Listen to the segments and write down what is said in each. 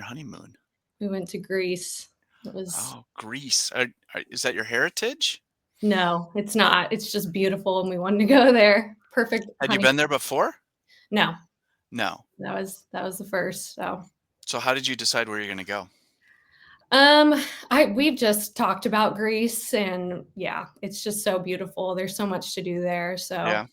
your honeymoon? We went to Greece. It was Oh, Greece. Is that your heritage? No, it's not. It's just beautiful, and we wanted to go there. Perfect Had you honey. been there before? No, No. that was the first. So how did you decide where you're going to go? We've just talked about Greece, and yeah, it's just so beautiful. There's so much to do there. So Yeah.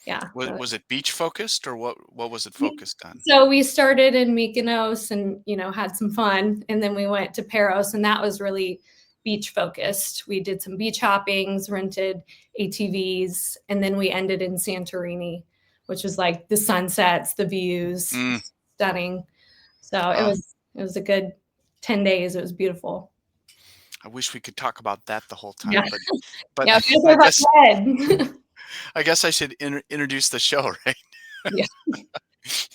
yeah. Was it beach focused, or what was it focused on? So we started in Mykonos and, had some fun. And then we went to Paros, and that was really beach focused. We did some beach hoppings, rented ATVs, and then we ended in Santorini, which was like the sunsets, the views, stunning. So it was a good 10 days. It was beautiful. I wish we could talk about that the whole Yeah. time, but Yeah, I about guess head. I guess I should introduce the show, right? Yeah.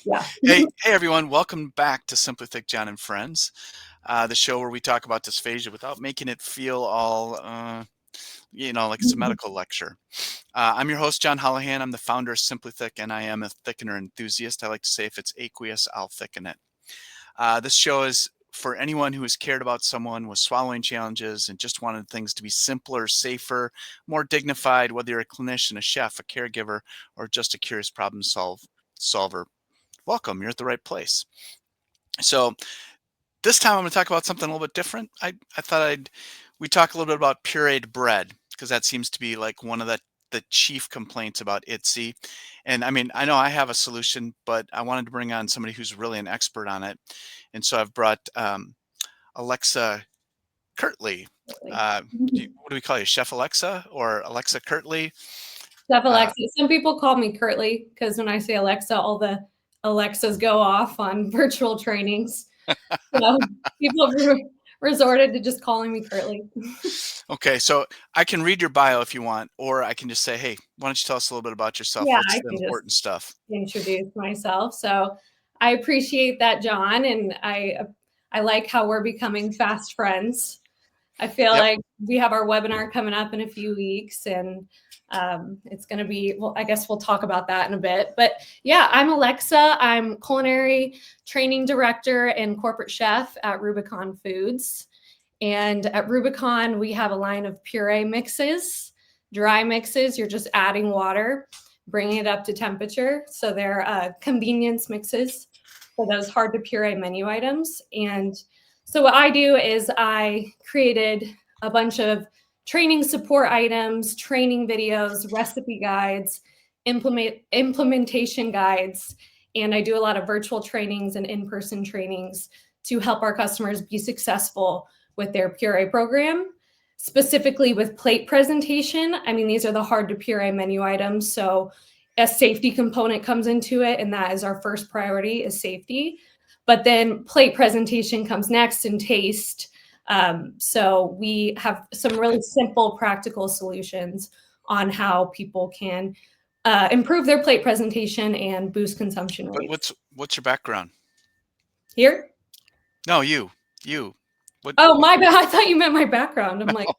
Yeah. Hey, everyone! Welcome back to SimplyThick John and Friends, the show where we talk about dysphagia without making it feel all, like it's a medical lecture. I'm your host, John Holohan. I'm the founder of SimplyThick, and I am a thickener enthusiast. I like to say if it's aqueous, I'll thicken it. This show is for anyone who has cared about someone with swallowing challenges and just wanted things to be simpler, safer, more dignified, whether you're a clinician, a chef, a caregiver, or just a curious problem solver. Welcome, you're at the right place. So this time I'm going to talk about something a little bit different. I thought we talk a little bit about pureed bread, because that seems to be like one of the chief complaints about IDDSI. And I mean, I know I have a solution, but I wanted to bring on somebody who's really an expert on it. And so I've brought Alexa Curtley. What do we call you, Chef Alexa or Alexa Curtley? Chef Alexa. Some people call me Kirtley because when I say Alexa, all the Alexas go off on virtual trainings. So people have resorted to just calling me Kirtley. Okay, so I can read your bio if you want, or I can just say, hey, why don't you tell us a little bit about yourself? Yeah, What's I the can important just stuff? introduce myself. So I appreciate that, John, and I like how we're becoming fast friends. I feel Yep. like we have our webinar coming up in a few weeks, and it's going to be, well, I guess we'll talk about that in a bit. But yeah, I'm Alexa. I'm culinary training director and corporate chef at Rubicon Foods. And at Rubicon, we have a line of puree mixes, dry mixes. You're just adding water, bringing it up to temperature. So they're convenience mixes for those hard to puree menu items. And so what I do is I created a bunch of training support items, training videos, recipe guides, implementation guides, and I do a lot of virtual trainings and in-person trainings to help our customers be successful with their puree program, specifically with plate presentation. I mean, these are the hard to puree menu items, so a safety component comes into it, and that is our first priority, is safety. But then plate presentation comes next, and taste. So we have some really simple, practical solutions on how people can improve their plate presentation and boost consumption But rates. what's your background? Here? No, you. What? Oh, my bad. I thought you meant my background. I'm like,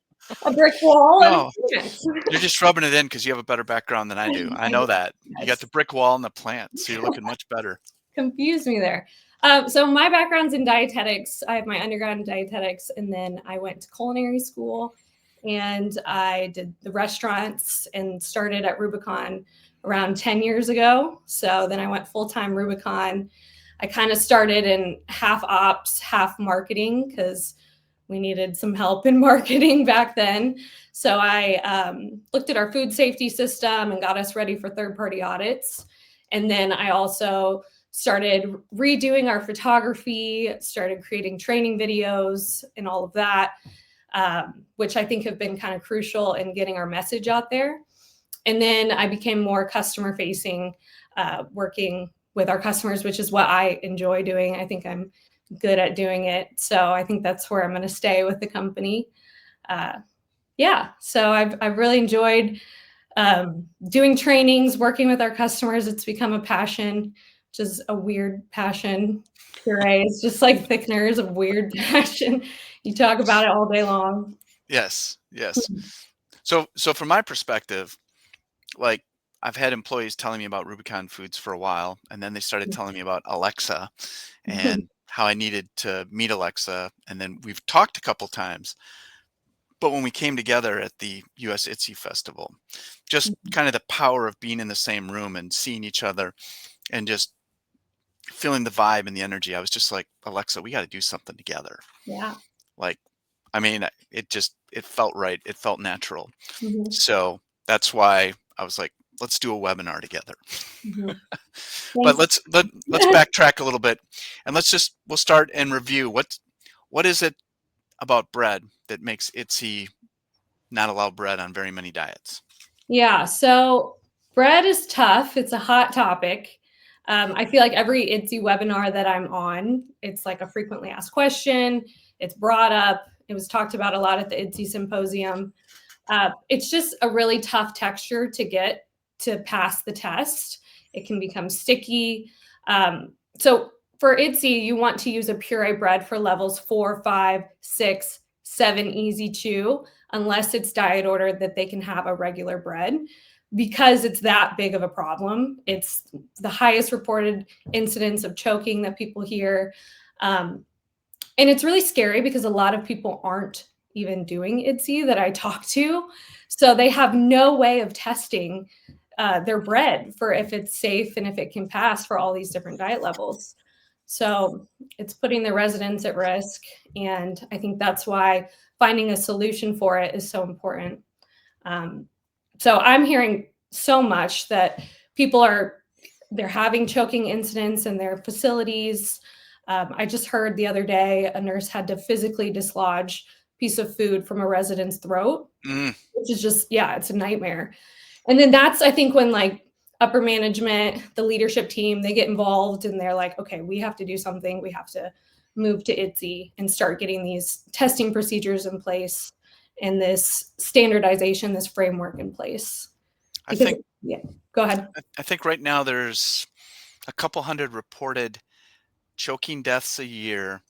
a brick wall and a No, plant. you're just rubbing it in because you have a better background than I do. I know that. You got the brick wall and the plant, so you're looking much better. Confused me there. So my background's in dietetics. I have my undergrad in dietetics, and then I went to culinary school, and I did the restaurants and started at Rubicon around 10 years ago. So then I went full-time Rubicon. I kind of started in half ops, half marketing, because we needed some help in marketing back then. So I looked at our food safety system and got us ready for third-party audits. And then I also started redoing our photography, started creating training videos and all of that, which I think have been kind of crucial in getting our message out there. And then I became more customer facing, working with our customers, which is what I enjoy doing. I think I'm good at doing it. So I think that's where I'm going to stay with the company. Yeah, so I've really enjoyed doing trainings, working with our customers. It's become a passion, which is a weird passion. Puree is just like thickeners, a weird passion. You talk about it all day long. Yes. So from my perspective, like, I've had employees telling me about Rubicon Foods for a while, and then they started telling me about Alexa, and how I needed to meet Alexa, and then we've talked a couple times. But when we came together at the US IDDSI Festival, just kind of the power of being in the same room and seeing each other and just feeling the vibe and the energy, I was just like, Alexa, we got to do something together. Yeah. Like, I mean, it felt right. It felt natural. Mhm. So that's why I was like, let's do a webinar together. Mhm. But Thanks. let's backtrack a little bit, and we'll start and review what is it about bread that makes IDDSI not allow bread on very many diets? Yeah, so bread is tough. It's a hot topic. I feel like every IDDSI webinar that I'm on, it's like a frequently asked question. It's brought up. It was talked about a lot at the IDDSI symposium. It's just a really tough texture to get to pass the test. It can become sticky. So for IDDSI, you want to use a puree bread for levels 4, 5, 6, 7 easy chew, unless it's diet ordered that they can have a regular bread, because it's that big of a problem. It's the highest reported incidence of choking that people hear. And it's really scary because a lot of people aren't even doing IDDSI that I talk to. So they have no way of testing their bread for if it's safe and if it can pass for all these different diet levels. So it's putting the residents at risk. And I think that's why finding a solution for it is so important. So I'm hearing so much that they're having choking incidents in their facilities. I just heard the other day a nurse had to physically dislodge a piece of food from a resident's throat, Mm, which is just, yeah, it's a nightmare. And then that's, I think, when like upper management, the leadership team, they get involved and they're like, okay, we have to do something. We have to move to IDDSI and start getting these testing procedures in place and this standardization, this framework in place. I Because, think yeah, go ahead. I think right now there's a couple hundred reported choking deaths a year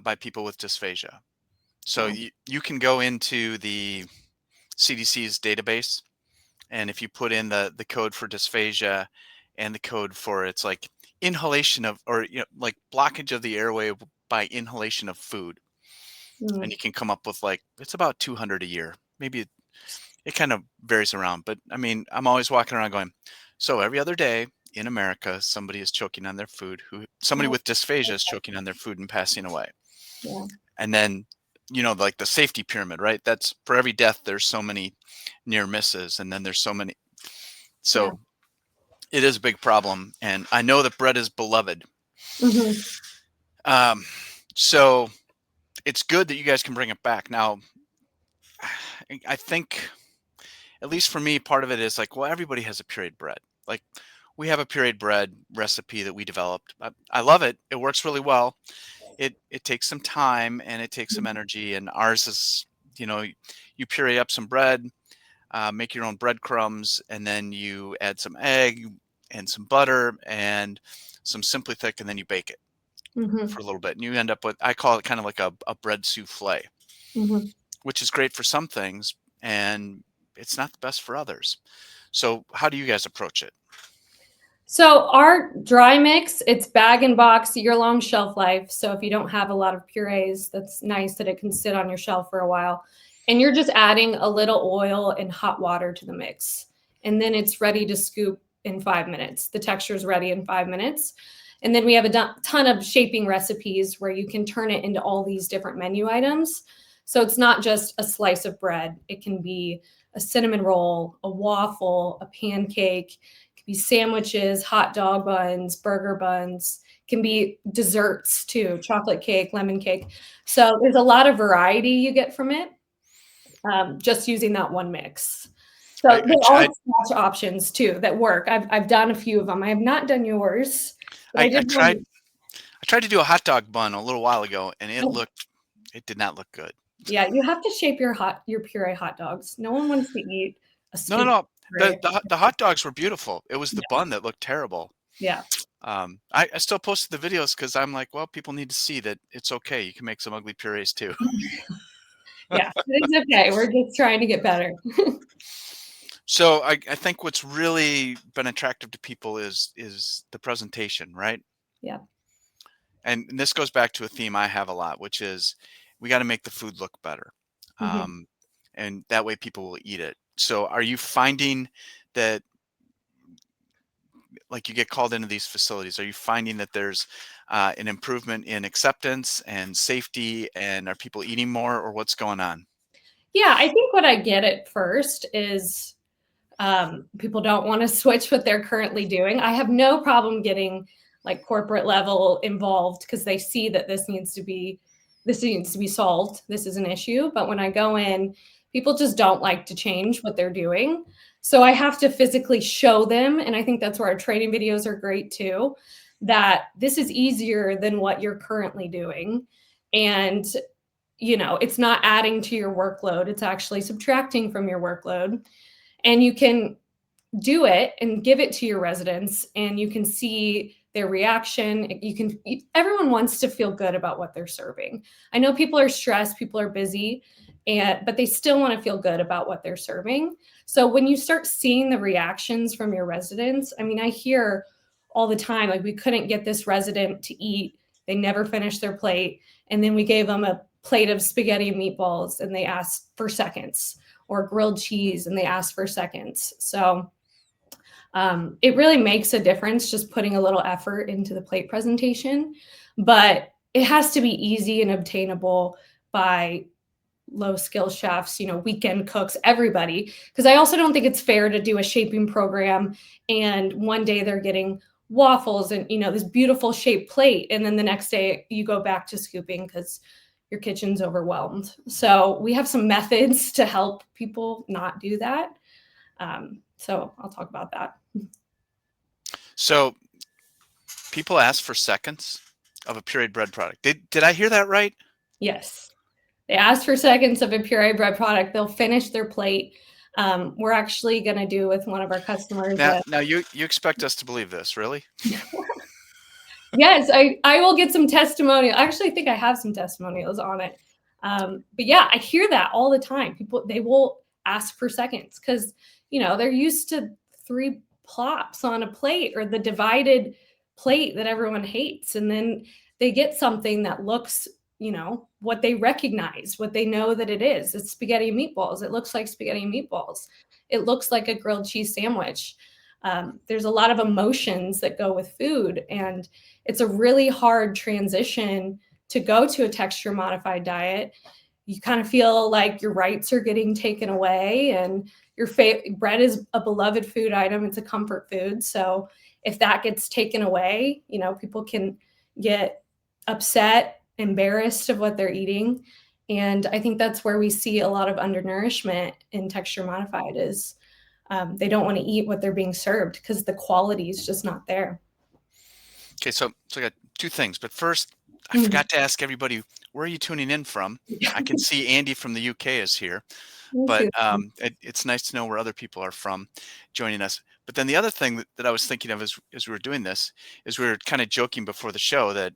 by people with dysphagia. So Wow. you can go into the CDC's database, and if you put in the code for dysphagia and the code for it's like inhalation of, or like blockage of the airway by inhalation of food, and Mm, you can come up with like it's about 200 a year. Maybe it kind of varies around, but I mean, I'm always walking around going, so every other day in America, somebody is choking on their food. Somebody yeah, with dysphagia is choking on their food and passing away. yeah, And then, like the safety pyramid, right? That's for every death, there's so many near misses, and then there's so many. yeah. So it is a big problem, and I know that bread is beloved. Mhm. Um, so it's good that you guys can bring it back. Now, I think, at least for me, part of it is like, well, everybody has a pureed bread. Like, we have a pureed bread recipe that we developed. I love it. It works really well. It takes some time and it takes some energy. And ours is, you puree up some bread, make your own breadcrumbs, and then you add some egg and some butter and some SimplyThick, and then you bake it Mhm. for a little bit. And you end up with, I call it kind of like a bread souffle, Mhm. which is great for some things, and it's not the best for others. So how do you guys approach it? So our dry mix, it's bag and box, year-long shelf life. So if you don't have a lot of purees, that's nice that it can sit on your shelf for a while. And you're just adding a little oil and hot water to the mix. And then it's ready to scoop in 5 minutes. The texture is ready in 5 minutes. And then we have a ton of shaping recipes where you can turn it into all these different menu items. So it's not just a slice of bread. It can be a cinnamon roll, a waffle, a pancake, be sandwiches, hot dog buns, burger buns, can be desserts too, chocolate cake, lemon cake. So there's a lot of variety you get from it, just using that one mix. So I, I, there ch- are I, scratch options too that work. I've done a few of them. I have not done yours, but I, I I did tried one. I tried to do a hot dog bun a little while ago, and Oh, it did not look good. yeah, you have to shape your puree hot dogs. No one wants to eat a No, no, scoop of no. The puree. the hot- the hot dogs were beautiful. It was the Yeah, bun that looked terrible. yeah, I still posted the videos because I'm like, well, people need to see that it's okay. You can make some ugly purees too. yeah. It's okay. We're just trying to get better. So I think what's really been attractive to people is the presentation, right? Yeah. and this goes back to a theme I have a lot, which is we got to make the food look better. Mhm. And that way people will eat it. So are you finding that, like, you get called into these facilities, are you finding that there's an improvement in acceptance and safety, and are people eating more, or what's going on? Yeah, I think what I get at first is people don't want to switch what they're currently doing. I have no problem getting like corporate level involved because they see that this needs to be solved. This is an issue. But when I go in, people just don't like to change what they're doing. So I have to physically show them. And I think that's where our training videos are great too, that this is easier than what you're currently doing. And it's not adding to your workload, it's actually subtracting from your workload. And you can do it and give it to your residents, and you can see their reaction. Everyone wants to feel good about what they're serving. I know people are stressed, people are busy, but they still want to feel good about what they're serving. So when you start seeing the reactions from your residents, I mean, I hear all the time, like, we couldn't get this resident to eat. They never finished their plate. And then we gave them a plate of spaghetti and meatballs and they asked for seconds, or grilled cheese and they asked for seconds. So it really makes a difference just putting a little effort into the plate presentation, but it has to be easy and obtainable by low skill chefs, weekend cooks, everybody. Because I also don't think it's fair to do a shaping program and one day they're getting waffles and this beautiful shaped plate, and then the next day you go back to scooping because your kitchen's overwhelmed. So we have some methods to help people not do that. So I'll talk about that. So people ask for seconds of a pureed bread product. Did I hear that right? Yes. They ask for seconds of a puree bread product. They'll finish their plate. We're actually going to do with one of our customers. Now you expect us to believe this, really? Yes, I will get some testimonial. I actually think I have some testimonials on it. But yeah, I hear that all the time. People, they will ask for seconds because, they're used to 3 plops on a plate or the divided plate that everyone hates. And then they get something that looks, what they recognize, what they know that it is. It's spaghetti and meatballs. It looks like spaghetti and meatballs. It looks like a grilled cheese sandwich. There's a lot of emotions that go with food, and it's a really hard transition to go to a texture modified diet. You kind of feel like your rights are getting taken away, and bread is a beloved food item. It's a comfort food. So if that gets taken away, people can get upset, embarrassed of what they're eating. And I think that's where we see a lot of undernourishment in texture modified is they don't want to eat what they're being served because the quality is just not there. Okay, so I got 2 things, but first, I forgot to ask everybody, where are you tuning in from? I can see Andy from the UK is here, but it's nice to know where other people are from joining us. But then the other thing that I was thinking of as we were doing this is we were kind of joking before the show that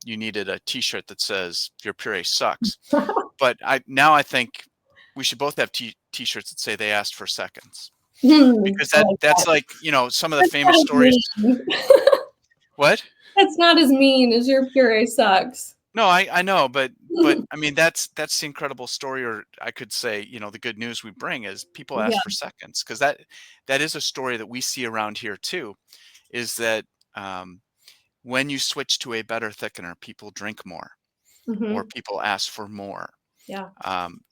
you needed a T-shirt that says "Your puree sucks," but I think we should both have T-shirts that say "They asked for seconds," because that's like some of the famous stories. What? That's not as mean as your puree sucks. No, I know, but I mean that's the incredible story, or I could say, the good news we bring is people ask Yeah. for seconds, because that is a story that we see around here too, is that when you switch to a better thickener, people drink more, or Mhm. people ask for more, Yeah.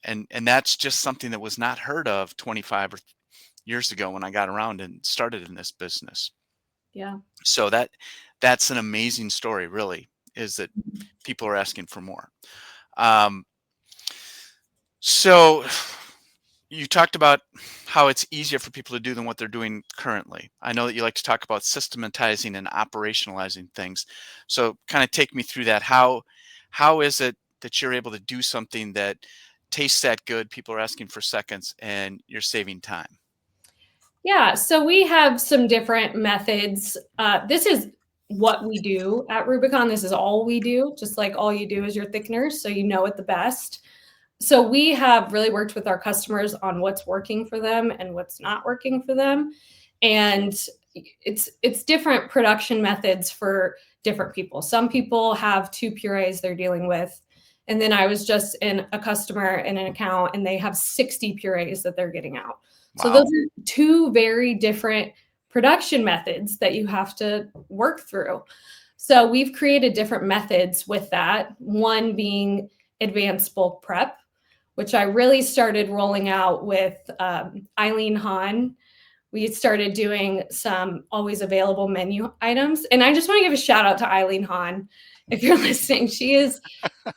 and that's just something that was not heard of 25 years ago when I got around and started in this business. Yeah. So that's an amazing story, really, is that people are asking for more. Um, so you talked about how it's easier for people to do than what they're doing currently. I know that you like to talk about systematizing and operationalizing things. So kind of take me through that. How is it that you're able to do something that tastes that good, people are asking for seconds, and you're saving time? Yeah. So we have some different methods. This is what we do at Rubicon. This is all we do, just like all you do is your thickeners. So you know it the best. So we have really worked with our customers on what's working for them and what's not working for them. And it's different production methods for different people. Some people have 2 purees they're dealing with. And then I was just in a customer in an account and they have 60 purees that they're getting out. Wow. So those are 2 very different production methods that you have to work through. So we've created different methods with that. One being advanced bulk prep, which I really started rolling out with Eileen Hahn. We started doing some always available menu items. And I just want to give a shout out to Eileen Hahn. If you're listening, she is,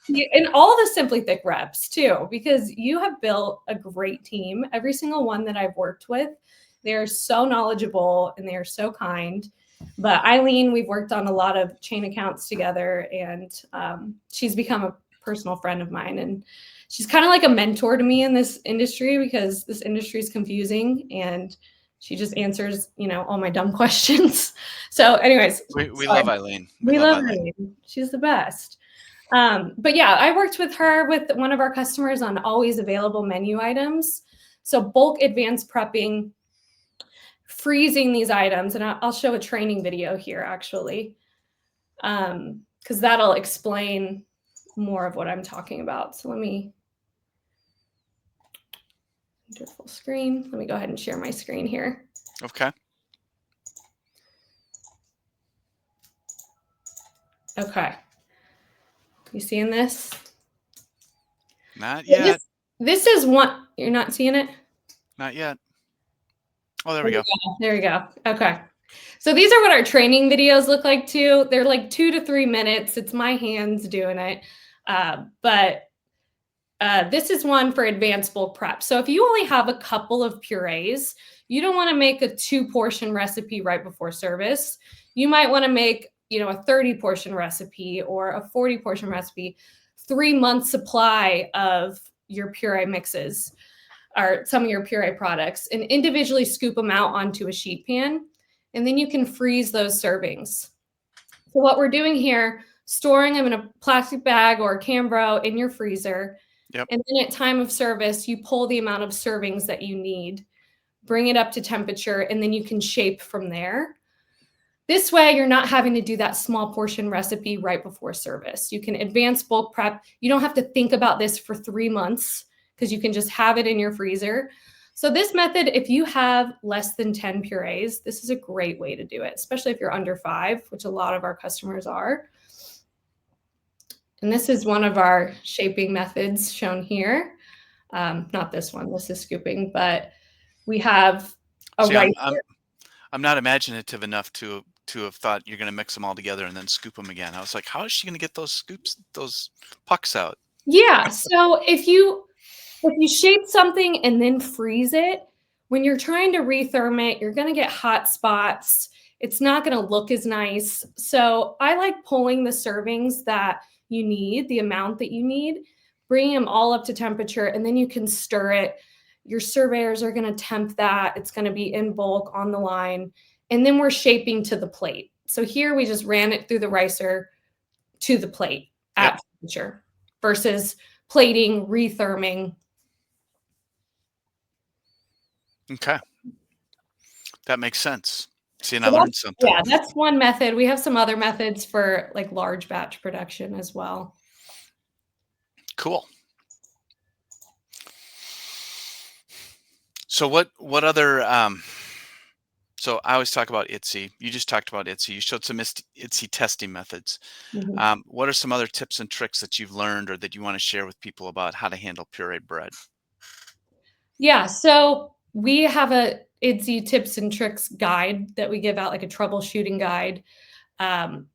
and all the SimplyThick reps too, because you have built a great team. Every single one that I've worked with, they're so knowledgeable and they are so kind. But Eileen, we've worked on a lot of chain accounts together, and she's become a personal friend of mine. And she's kind of like a mentor to me in this industry, because this industry is confusing, and she just answers, all my dumb questions. So anyways, we love Eileen. We love Eileen. She's the best. But yeah, I worked with her with one of our customers on always available menu items. So bulk advanced prepping, freezing these items. And I'll show a training video here actually, because that'll explain more of what I'm talking about. So let me do full screen. Let me go ahead and share my screen here. Okay. Okay. You seeing this? Not yet. This is one. You're not seeing it? Not yet. Oh, there we go. There we go. Okay. So these are what our training videos look like too. They're like 2 to 3 minutes. It's my hands doing it. But this is one for advanced bulk prep. So if you only have a couple of purees, you don't want to make a 2-portion recipe right before service. You might want to make, a 30-portion recipe or a 40-portion recipe, 3-month supply of your puree mixes or some of your puree products, and individually scoop them out onto a sheet pan. And then you can freeze those servings. So what we're doing here, storing them in a plastic bag or a Cambro in your freezer. Yep. And then at time of service, you pull the amount of servings that you need, bring it up to temperature, and then you can shape from there. This way, you're not having to do that small portion recipe right before service. You can advance bulk prep. You don't have to think about this for 3 months, because you can just have it in your freezer. So this method, if you have less than 10 purees, this is a great way to do it, especially if you're under 5, which a lot of our customers are. And this is one of our shaping methods shown here. Not this one, this is scooping, but we have a ricer. I'm not imaginative enough to have thought you're going to mix them all together and then scoop them again. I was like, how is she going to get those pucks out? Yeah, so if you shape something and then freeze it, when you're trying to retherm it, you're going to get hot spots. It's not going to look as nice. So I like pulling the servings that you need, the amount that you need, bringing them all up to temperature, and then you can stir it. Your surveyors are going to temp that. It's going to be in bulk on the line. And then we're shaping to the plate. So here we just ran it through the ricer to the plate at temperature versus plating, retherming. Okay. That makes sense. See, and I learned something. Yeah, that's one method. We have some other methods for like large batch production as well. Cool. So what other, so I always talk about IDDSI. You just talked about IDDSI. You showed some IDDSI testing methods. Mm-hmm. What are some other tips and tricks that you've learned or that you want to share with people about how to handle pureed bread? Yeah, so we have a IDDSI tips and tricks guide that we give out, like a troubleshooting guide,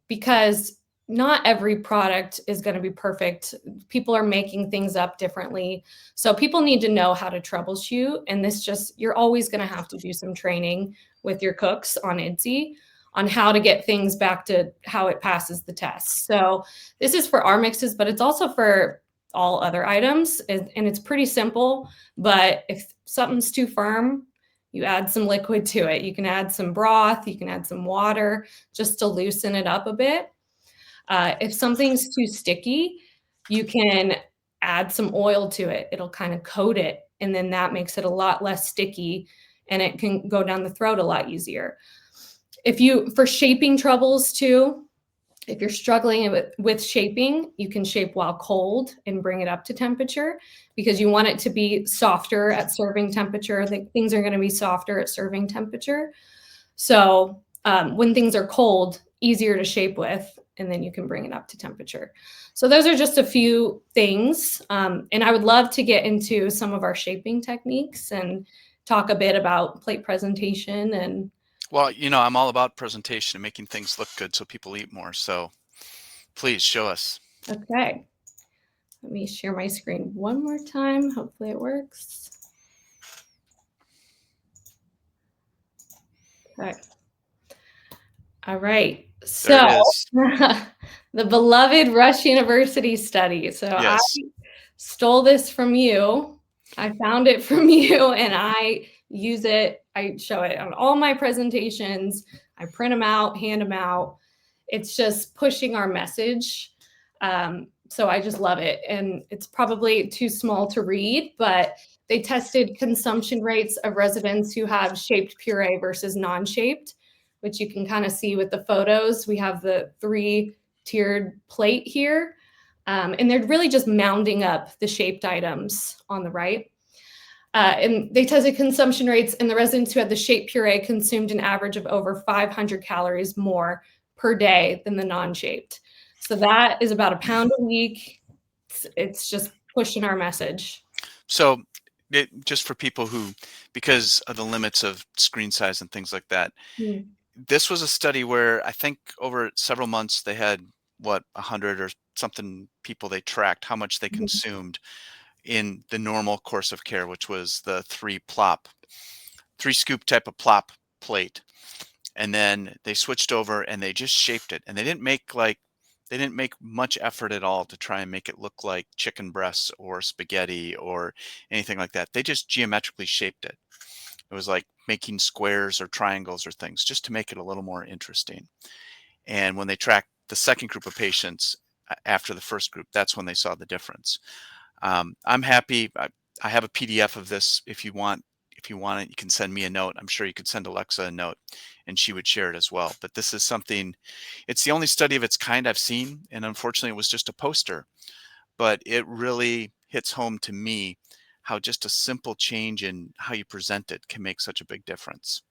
because not every product is going to be perfect. People are making things up differently. So people need to know how to troubleshoot. And you're always going to have to do some training with your cooks on IDDSI on how to get things back to how it passes the test. So this is for our mixes, but it's also for all other items. And it's pretty simple, but if something's too firm, you add some liquid to it. You can add some broth, you can add some water just to loosen it up a bit. If something's too sticky, you can add some oil to it. It'll kind of coat it, and then that makes it a lot less sticky, and it can go down the throat a lot easier. For shaping troubles too, if you're struggling with shaping, you can shape while cold and bring it up to temperature because you want it to be softer at serving temperature. Things are going to be softer at serving temperature. So when things are cold, easier to shape with, and then you can bring it up to temperature. So those are just a few things. And I would love to get into some of our shaping techniques and talk a bit about plate presentation and Well, I'm all about presentation and making things look good so people eat more. So please show us. okay. Let me share my screen one more time. Hopefully it works. Okay. All right. So There it is. the beloved Rush University study. So Yes. I stole this from you. I found it from you and I use it. I show it on all my presentations. I print them out, hand them out. It's just pushing our message. So I just love it. And it's probably too small to read, but they tested consumption rates of residents who have shaped puree versus non-shaped, which you can kind of see with the photos. We have the 3-tiered plate here. And they're really just mounding up the shaped items on the right. And they tested consumption rates, and the residents who had the shaped puree consumed an average of over 500 calories more per day than the non-shaped. So that is about a pound a week. It's just pushing our message. So just for people who, because of the limits of screen size and things like that, this was a study where I think over several months they had 100 or something people they tracked how much they consumed in the normal course of care, which was the 3 scoop type of plop plate. And then they switched over and they just shaped it, and they didn't make much effort at all to try and make it look like chicken breasts or spaghetti or anything like that. They just geometrically shaped it. It was like making squares or triangles or things just to make it a little more interesting. And when they tracked the second group of patients after the first group, that's when they saw the difference. I'm happy. I have a PDF of this. If you want it, you can send me a note. I'm sure you could send Alexa a note and she would share it as well. But this is something, it's the only study of its kind I've seen. And unfortunately, it was just a poster. But it really hits home to me how just a simple change in how you present it can make such a big difference.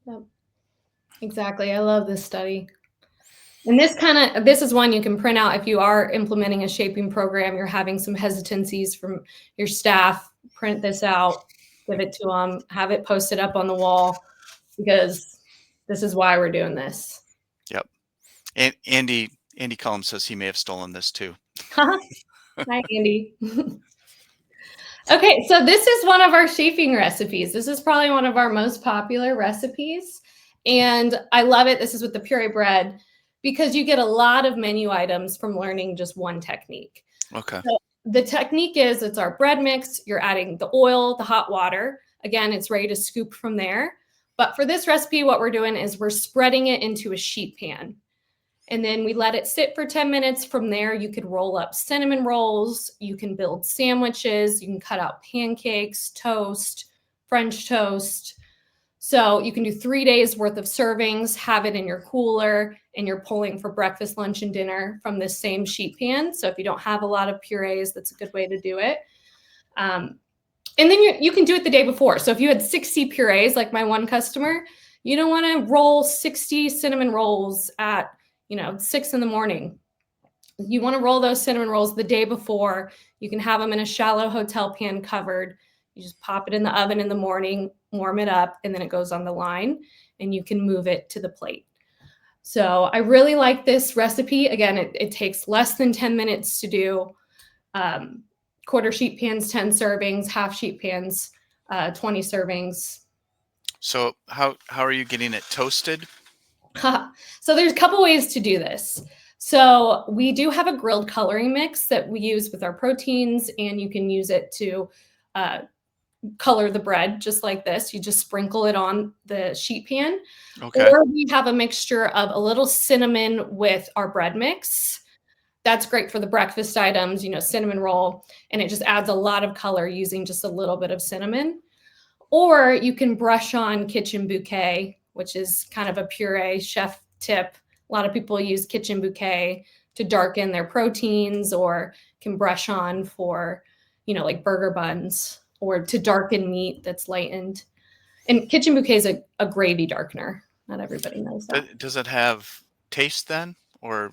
Yep. Exactly. I love this study. And this is one you can print out if you are implementing a shaping program, you're having some hesitancies from your staff, print this out, give it to them, have it posted up on the wall, because this is why we're doing this. Yep. And Andy Cullum says he may have stolen this too. Hi, Andy. Okay, so this is one of our shaping recipes. This is probably one of our most popular recipes. And I love it. This is with the puree bread, because you get a lot of menu items from learning just one technique. Okay. So the technique is, it's our bread mix. You're adding the oil, the hot water. Again, it's ready to scoop from there. But for this recipe, what we're doing is we're spreading it into a sheet pan. And then we let it sit for 10 minutes. From there, you could roll up cinnamon rolls. You can build sandwiches. You can cut out pancakes, toast, French toast. So you can do 3 days worth of servings, have it in your cooler, and you're pulling for breakfast, lunch, and dinner from this same sheet pan. So if you don't have a lot of purees, that's a good way to do it. And then you can do it the day before. So if you had 60 purees, like my one customer, you don't want to roll 60 cinnamon rolls at 6 in the morning. You want to roll those cinnamon rolls the day before. You can have them in a shallow hotel pan covered. You just pop it in the oven in the morning, warm it up, and then it goes on the line, and you can move it to the plate. So I really like this recipe. Again, it takes less than 10 minutes to do. Quarter sheet pans, 10 servings, half sheet pans, 20 servings. So how are you getting it toasted? So there's a couple ways to do this. So we do have a grilled coloring mix that we use with our proteins, and you can use it to color the bread just like this. You just sprinkle it on the sheet pan. Okay. Or we have a mixture of a little cinnamon with our bread mix. That's great for the breakfast items, cinnamon roll, and it just adds a lot of color using just a little bit of cinnamon. Or you can brush on Kitchen Bouquet, which is kind of a puree chef tip. A lot of people use kitchen bouquet to darken their proteins, or can brush on for, like burger buns, or to darken meat that's lightened. And kitchen bouquet is a gravy darkener. Not everybody knows that. Does it have taste then, or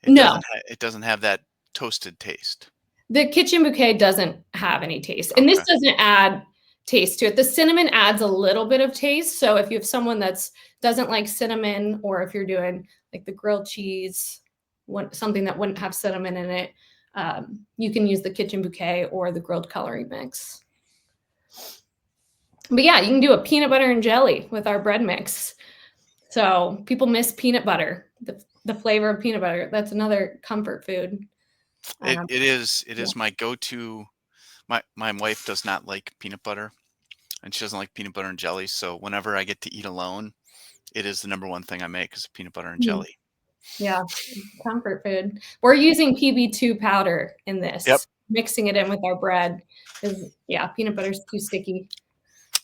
No, it doesn't have that toasted taste? the kitchen bouquet doesn't have any taste. And this Okay. doesn't add taste to it. The cinnamon adds a little bit of taste. So if you have someone that doesn't like cinnamon, or if you're doing like the grilled cheese, something that wouldn't have cinnamon in it, you can use the kitchen bouquet or the grilled celery mix. But yeah, you can do a peanut butter and jelly with our bread mix. So people miss peanut butter, the flavor of peanut butter. That's another comfort food. It is my go-to. My wife does not like peanut butter, and she doesn't like peanut butter and jelly. So whenever I get to eat alone, it is the number one thing I make is peanut butter and jelly. Yeah, comfort food. We're using PB2 powder in this. Yep. Mixing it in with our bread because peanut butter's too sticky.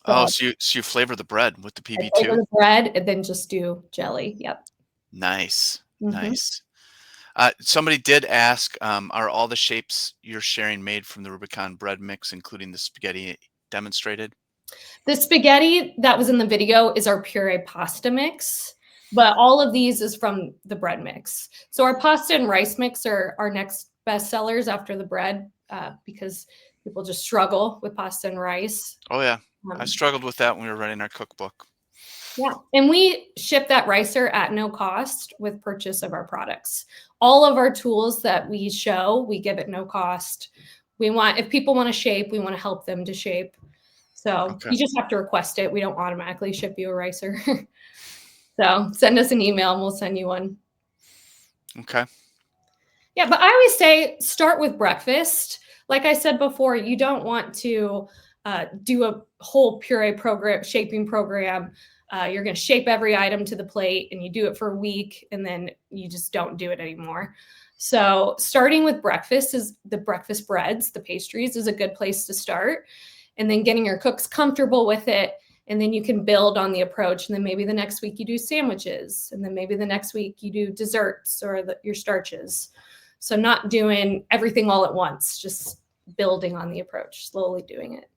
Oh, so you flavor the bread with the Flavor PB2? the bread and then just do jelly. Yep. Nice, Mhm. nice. Somebody did ask, are all the shapes you're sharing made from the Rubicon bread mix, including the spaghetti demonstrated? The spaghetti that was in the video is our puree pasta mix, but all of these is from the bread mix. So our pasta and rice mix are our next best sellers after the bread, because people just struggle with pasta and rice. Oh yeah, I struggled with that when we were writing our cookbook. Yeah, and we ship that ricer at no cost with purchase of our products. All of our tools that we show, we give at no cost. If people want to shape, we want to help them to shape. So you just have to request it. We don't automatically ship you a ricer. So send us an email and we'll send you one. Okay. Yeah, but I always say start with breakfast. Like I said before, you don't want to do a whole puree program, shaping program. You're going to shape every item to the plate and you do it for a week and then you just don't do it anymore. So starting with breakfast, is the breakfast breads, the pastries, is a good place to start. And then getting your cooks comfortable with it. And then you can build on the approach. And then maybe the next week you do sandwiches. And then maybe the next week you do desserts or your starches. So not doing everything all at once, just building on the approach, slowly doing it.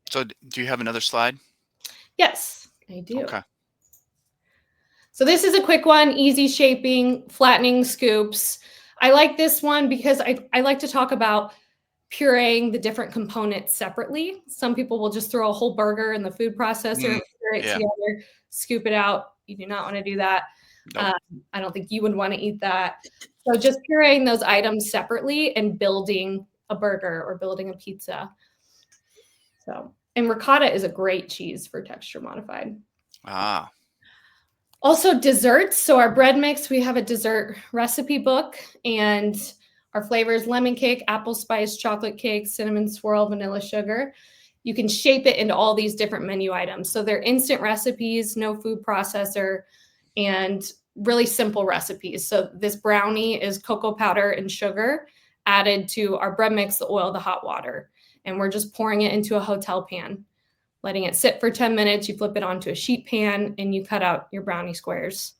So do you have another slide? Yes, I do. Okay. So this is a quick one, easy shaping, flattening scoops. I like this one because I like to talk about pureeing the different components separately. Some people will just throw a whole burger in the food processor, puree it together, scoop it out. You do not want to do that. Nope. I don't think you would want to eat that. So just pureeing those items separately and building a burger or building a pizza. So, and ricotta is a great cheese for texture modified. Ah. Also desserts. So our bread mix, we have a dessert recipe book, and our flavors: lemon cake, apple spice, chocolate cake, cinnamon swirl, vanilla sugar. You can shape it into all these different menu items. So they're instant recipes, no food processor, and really simple recipes. So this brownie is cocoa powder and sugar added to our bread mix, the oil, the hot water. And we're just pouring it into a hotel pan, letting it sit for 10 minutes. You flip it onto a sheet pan and you cut out your brownie squares.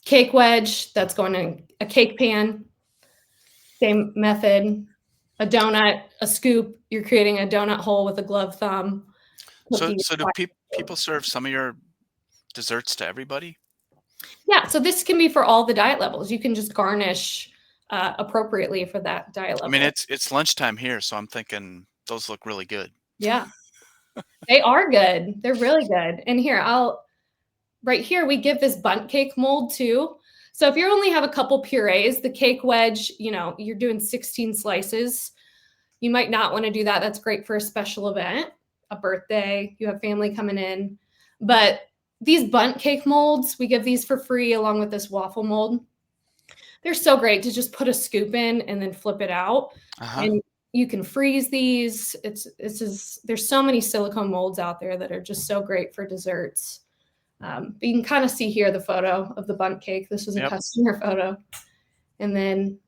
Cake wedge, that's going in a cake pan. Same method. A donut, a scoop, you're creating a donut hole with a glove thumb. So do people serve some of your desserts to everybody? Yeah, so this can be for all the diet levels. You can just garnish appropriately for that diet level. I mean, it's lunchtime here, so I'm thinking those look really good. Yeah, they are good. They're really good. And here, right here, we give this bundt cake mold too. So if you only have a couple purees, the cake wedge, you're doing 16 slices. You might not want to do that. That's great for a special event, a birthday, you have family coming in. But these bundt cake molds, we give these for free along with this waffle mold. They're so great to just put a scoop in and then flip it out. And you can freeze these. There's so many silicone molds out there that are just so great for desserts. But you can kind of see here the photo of the bundt cake. This was a customer photo. And then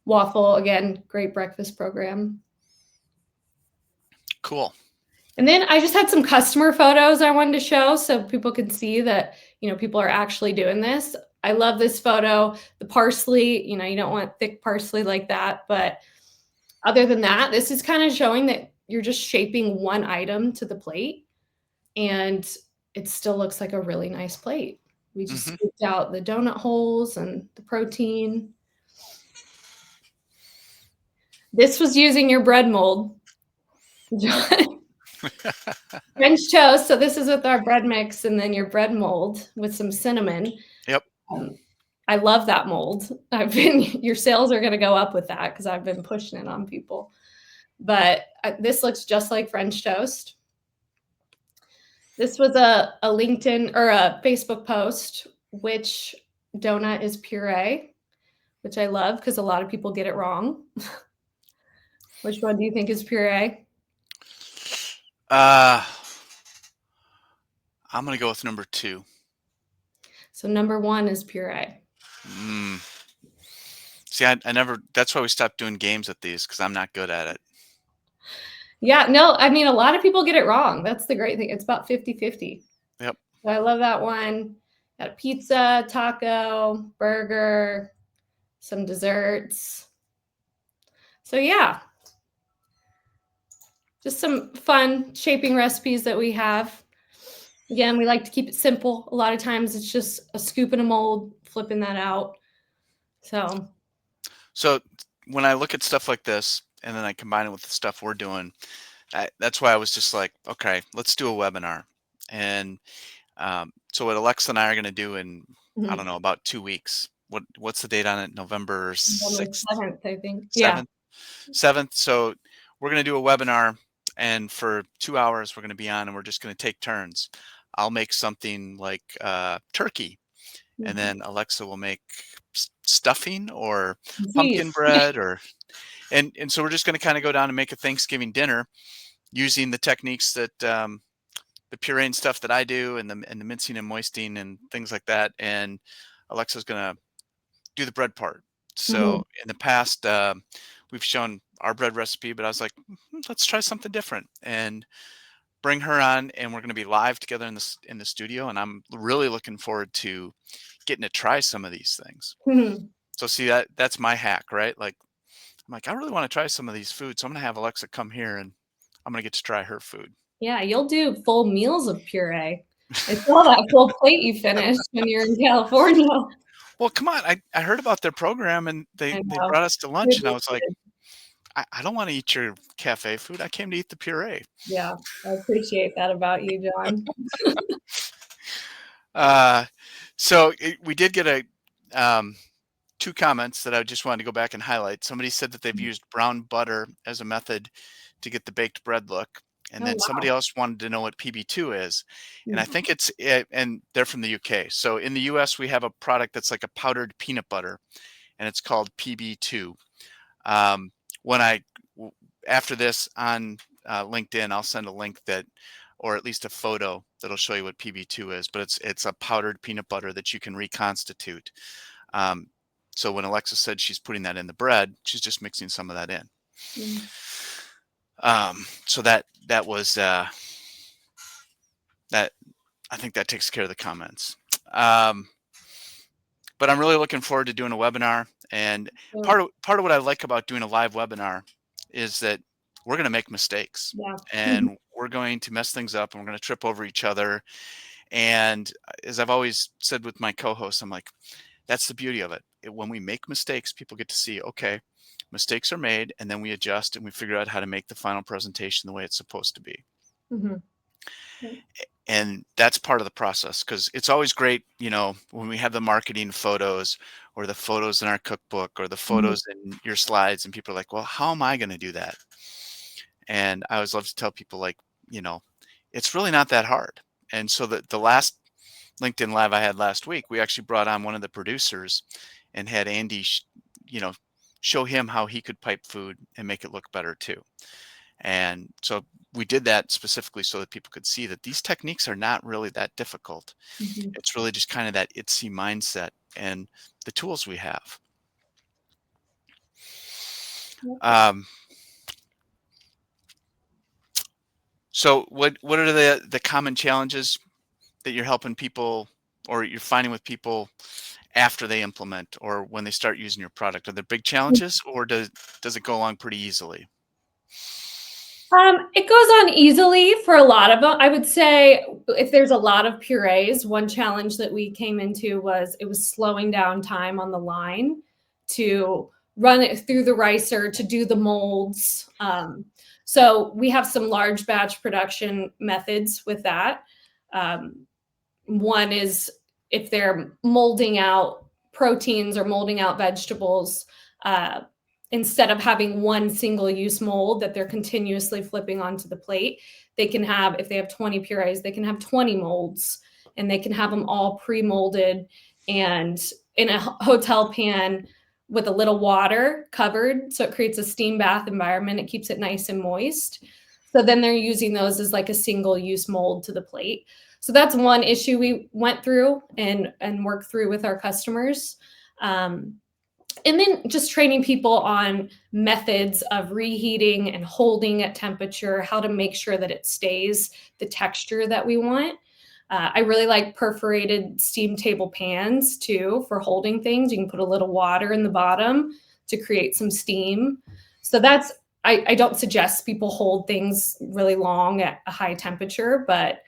waffle, again, great breakfast program. Cool. And then I just had some customer photos I wanted to show so people could see that, people are actually doing this. I love this photo. The parsley, you don't want thick parsley like that. But other than that, this is kind of showing that you're just shaping one item to the plate and it still looks like a really nice plate. We just Mm-hmm. scooped out the donut holes and the protein. This was using your bread mold, John. French toast. So this is with our bread mix and then your bread mold with some cinnamon. Yep. I love that mold. Your sales are going to go up with that because I've been pushing it on people. But this looks just like French toast. This was a LinkedIn or a Facebook post, which donut is puree, which I love because a lot of people get it wrong. Which one do you think is puree? I'm going to go with number 2. So number 1 is puree. See, I never, that's why we stopped doing games at these because I'm not good at it. Yeah, no, I mean, a lot of people get it wrong. That's the great thing. It's about 50-50. Yep. So I love that one. Got a pizza, taco, burger, some desserts. So yeah, just some fun shaping recipes that we have. Again, we like to keep it simple. A lot of times it's just a scoop in a mold, flipping that out. So when I look at stuff like this and then I combine it with the stuff we're doing, that's why I was just like, okay, let's do a webinar. And so what Alexa and I are going to do in, I don't know, about 2 weeks. What's the date on it? November 6th? 7th, I think. 7th? Yeah. 7th. So we're going to do a webinar, and for 2 hours we're going to be on, and we're just going to take turns. I'll make something like turkey, and then Alexa will make stuffing or pumpkin bread, and so we're just going to kind of go down and make a Thanksgiving dinner using the techniques that the puree and stuff that I do, and the mincing and moistening and things like that. And Alexa's gonna do the bread part. So in the past, we've shown our bread recipe, but I was like, let's try something different and bring her on, and we're gonna be live together in the studio. And I'm really looking forward to getting to try some of these things. So see, that's my hack, right? Like I'm like, I really want to try some of these foods, so I'm gonna have Alexa come here and I'm gonna get to try her food. Yeah, you'll do full meals of puree. I saw that full plate you finished when you're in California. Well, come on. I heard about their program and they I know. brought us to lunch and I was like, I don't want to eat your cafe food. I came to eat the puree. Yeah, I appreciate that about you, John. So we did get 2 comments that I just wanted to go back and highlight. Somebody said that they've used brown butter as a method to get the baked bread look. And Oh, then somebody wow. else wanted to know what PB2 is. And I think and they're from the UK. So in the US, we have a product that's like a powdered peanut butter, and it's called PB2. When after this on LinkedIn, I'll send a link or at least a photo that'll show you what PB2 is, but it's a powdered peanut butter that you can reconstitute. So when Alexa said she's putting that in the bread, she's just mixing some of that in. So that was that. I think that takes care of the comments. But I'm really looking forward to doing a webinar. And part of what I like about doing a live webinar is that we're going to make mistakes, and we're going to mess things up, and we're going to trip over each other. And as I've always said with my co-hosts, I'm like, that's the beauty of it. When we make mistakes, people get to see, okay, mistakes are made, and then we adjust and we figure out how to make the final presentation the way it's supposed to be. And that's part of the process, because it's always great, when we have the marketing photos or the photos in our cookbook or the photos in your slides, and people are like, well, how am I going to do that? And I always love to tell people, like, it's really not that hard. And so the last LinkedIn Live I had last week, we actually brought on one of the producers and had Andy, show him how he could pipe food and make it look better too. And so we did that specifically so that people could see that these techniques are not really that difficult. It's really just kind of that IDDSI mindset and the tools we have. So what are the common challenges that you're helping people or you're finding with people after they implement or when they start using your product? Are there big challenges or does it go along pretty easily? It goes on easily for a lot of them. I would say if there's a lot of purees, one challenge that we came into was it was slowing down time on the line to run it through the ricer to do the molds. So we have some large batch production methods with that. Um, One is if they're molding out proteins or molding out vegetables, uh, instead of having one single use mold that they're continuously flipping onto the plate, they can have, if they have 20 purees, they can have 20 molds and they can have them all pre-molded and in a hotel pan with a little water covered. So it creates a steam bath environment. It keeps it nice and moist. So then they're using those as like a single use mold to the plate. So that's one issue we went through and worked through with our customers. And then just training people on methods of reheating and holding at temperature, how to make sure that it stays the texture that we want. I really like perforated steam table pans too for holding things. You can put a little water in the bottom to create some steam. So that's, I don't suggest people hold things really long at a high temperature, but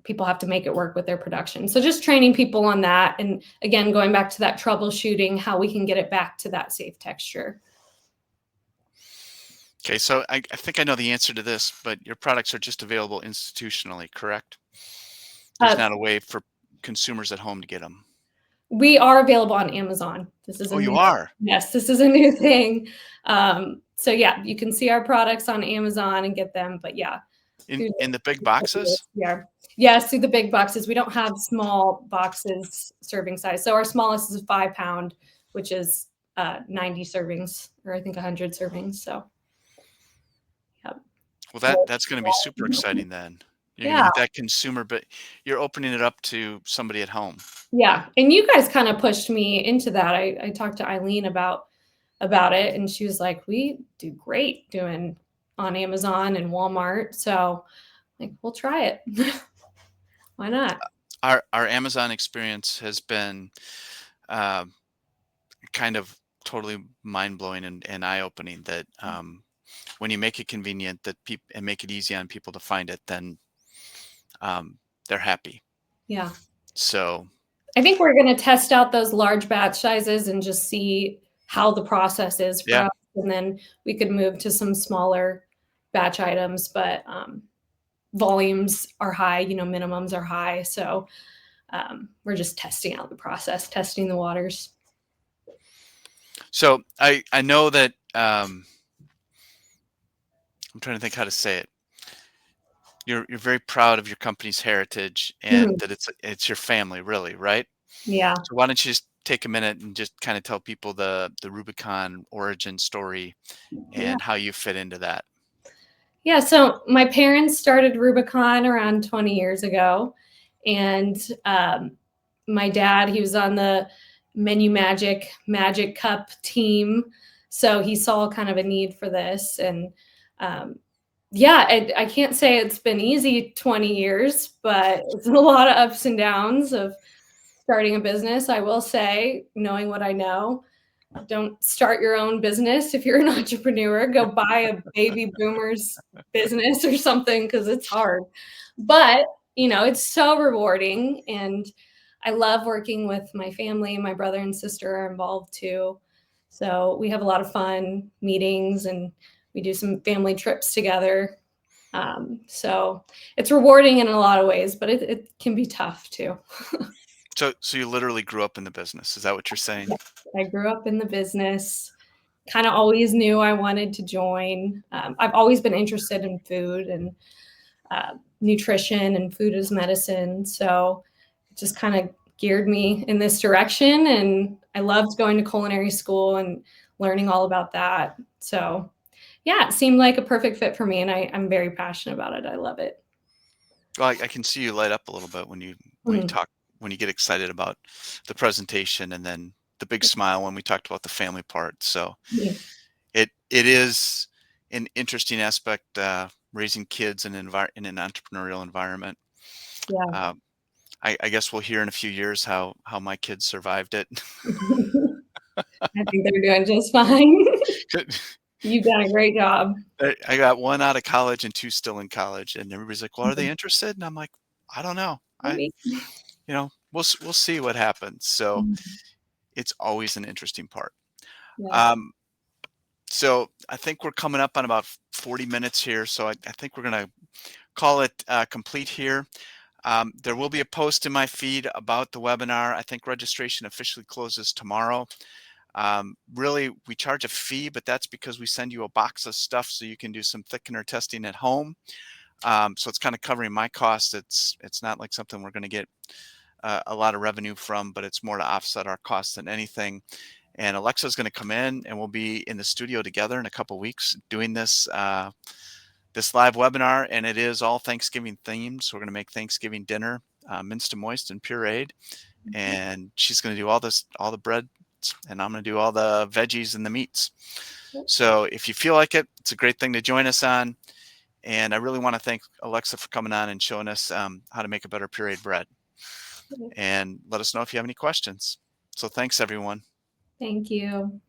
people have to make it work with their production. So just training people on that. And again, going back to that troubleshooting, how we can get it back to that safe texture. Okay, so I think I know the answer to this, but your products are just available institutionally, correct? There's Uh, not a way for consumers at home to get them. we are available on Amazon. This is a Oh, you new, are? yes, this is a new thing. So yeah, you can see our products on Amazon and get them, but yeah. In the big boxes? Yeah. Yes, through the big boxes. We don't have small boxes serving size. So our smallest is a 5-pound, which is 90 servings, or I think 100 servings. So, yeah. Well, that's going to be super exciting then. You're going to Yeah. get that consumer, but you're opening it up to somebody at home. Yeah. And you guys kind of pushed me into that. I talked to Eileen about it, and she was like, we do great doing on Amazon and Walmart. So, like, we'll try it. Why not? Our Amazon experience has been um, kind of totally mind-blowing and eye-opening that when you make it convenient that people and make it easy on people to find it, then they're happy. Yeah. So I think we're going to test out those large batch sizes and just see how the process is for yeah, us. And then we could move to some smaller batch items, but volumes are high, minimums are high. So we're just testing out the process, testing the waters. so I know that I'm trying to think how to say it. You're very proud of your company's heritage and Mhm. that it's your family, really, right? Yeah. So why don't you just take a minute and just kind of tell people the Rubicon origin story Yeah. and how you fit into that? Yeah. So my parents started Rubicon around 20 years ago. And my dad, he was on the Menu Magic Cup team. So he saw kind of a need for this. And um, yeah, I can't say it's been easy 20 years, but it's a lot of ups and downs of starting a business. I will say, knowing what I know, don't start your own business if you're an entrepreneur. Go buy a baby boomer's business or something because it's hard. But, it's so rewarding. And I love working with my family. My brother and sister are involved too. So we have a lot of fun meetings and we do some family trips together. So it's rewarding in a lot of ways, but it can be tough too. So you literally grew up in the business. Is that what you're saying? I grew up in the business, kind of always knew I wanted to join. I've always been interested in food and nutrition and food as medicine. So it just kind of geared me in this direction. And I loved going to culinary school and learning all about that. So yeah, it seemed like a perfect fit for me. And I'm very passionate about it. I love it. Well, I can see you light up a little bit when you Mhm. talk when you get excited about the presentation and then the big smile when we talked about the family part. So Mhm. it is an interesting aspect. raising kids in in an entrepreneurial environment. Yeah. Um, I guess we'll hear in a few years how my kids survived it. I think they're doing just fine. You've done a great job. I got one out of college and two still in college, and everybody's like, "Well, are they Mhm. interested?" And I'm like, "I don't know. Maybe. We'll see what happens." So Mhm. it's always an interesting part. Yeah. Um, so I think we're coming up on about 40 minutes here. So I think we're gonna call it complete here. There will be a post in my feed about the webinar. I think registration officially closes tomorrow. Really, we charge a fee, but that's because we send you a box of stuff so you can do some thickener testing at home. So it's kind of covering my costs. It's not like something we're going to get a lot of revenue from, but it's more to offset our costs than anything. And Alexa's going to come in, and we'll be in the studio together in a couple weeks doing this live webinar, and it is all Thanksgiving themed. So we're going to make Thanksgiving dinner, minced and moist and pureed, Mhm. and she's going to do all the bread, and I'm going to do all the veggies and the meats. Yep. So if you feel like it, it's a great thing to join us on. And I really want to thank Alexa for coming on and showing us how to make a better pureed bread. And let us know if you have any questions. So thanks, everyone. Thank you.